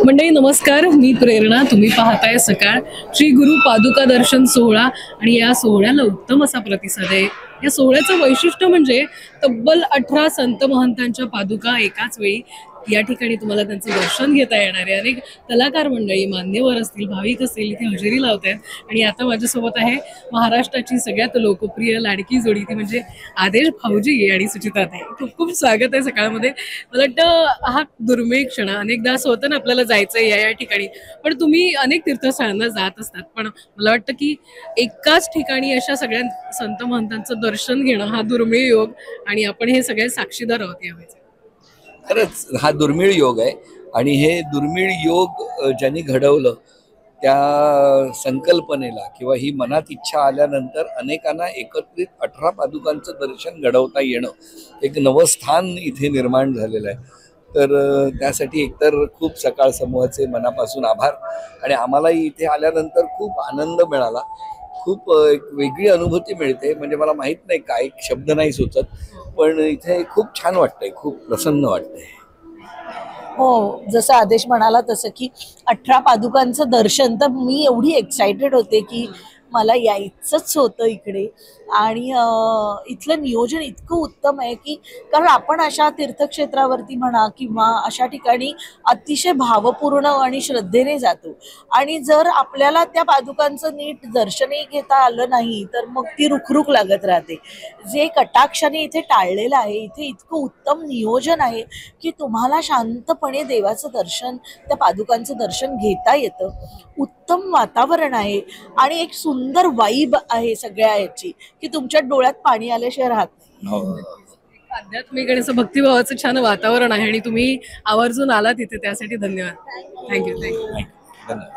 मंडळी नमस्कार, मी प्रेरणा. तुम्ही पाहताय सकाळ. श्री गुरु पादुका दर्शन सोहळा आणि या सोहळ्याला उत्तम असा प्रतिसाद आहे. या सोहळ्याचं वैशिष्ट्य म्हणजे तब्बल 18 संत महंतांच्या पादुका एकाच वेळी या ठिकाणी तुम्हाला त्यांचं दर्शन घेता येणार आहे. अनेक कलाकार मंडळी, मान्यवर असतील, भाविक असतील, इथे हजेरी लावत आहेत. आणि आता माझ्यासोबत आहे महाराष्ट्राची सगळ्यात लोकप्रिय लाडकी जोडी, ती म्हणजे आदेश भाऊजी आणि सुचिताताई. खूप खूप स्वागत आहे सकाळमध्ये. मला वाटतं हा दुर्मिळ क्षण, अनेकदा असं होतं ना आपल्याला जायचं या ठिकाणी, पण तुम्ही अनेक तीर्थस्थळांना जात असतात, पण मला वाटतं की एकाच ठिकाणी अशा सगळ्या संत महंतांचं दर्शन घेणं हा दुर्मिळ योग, आणि आपण हे सगळे साक्षीदार आहोत यावेळेस. खरंच हा दुर्मिळ योग आहे. आणि हे दुर्मिळ योग ज्यांनी घडवलं त्या संकल्पनेला किंवा ही मनात इच्छा आल्यानंतर अनेकांना एकत्रित 18 पादुकांचं दर्शन घडवता येणं एक नवं स्थान इथे निर्माण झालेलं आहे. तर त्यासाठी एकतर खूप सकाळ समूहाचे मनापासून आभार. आणि आम्हालाही इथे आल्यानंतर खूप आनंद मिळाला. खूप एक वेगळी अनुभूती मिळते. म्हणजे मला माहीत नाही, काय शब्द नाही सुचत, पण इथे खूप छान वाटतंय, खूप प्रसन्न वाटतंय. हो, जसं आदेश म्हणाला तसं की 18 पादुकांचं दर्शन, तर मी एवढी एक्सायटेड होते की मला यायचंच होतं इकडे. आणि इथलं नियोजन इतकं उत्तम आहे की, कारण आपण अशा तीर्थक्षेत्रावरती म्हणा किंवा अशा ठिकाणी अतिशय भावपूर्ण आणि श्रद्धेने जातो, आणि जर आपल्याला त्या पादुकांचं नीट दर्शनही घेता आलं नाही तर मग ती रुखरुख लागत राहते. जे कटाक्षाने इथे टाळलेलं आहे, इथे इतकं उत्तम नियोजन आहे की तुम्हाला शांतपणे देवाचं दर्शन, त्या पादुकांचं दर्शन घेता येतं. उत्तम वातावरण आहे आणि एक सुंदर वाईब आहे सगळ्या याची, की तुमच्या डोळ्यात पाणी आल्याशिवाय राहत नाही. आध्यात्मिक आणि असं भक्तिभावाचं छान वातावरण आहे, आणि तुम्ही आवर्जून आलात इथे त्यासाठी धन्यवाद. थँक्यू. धन्यवाद.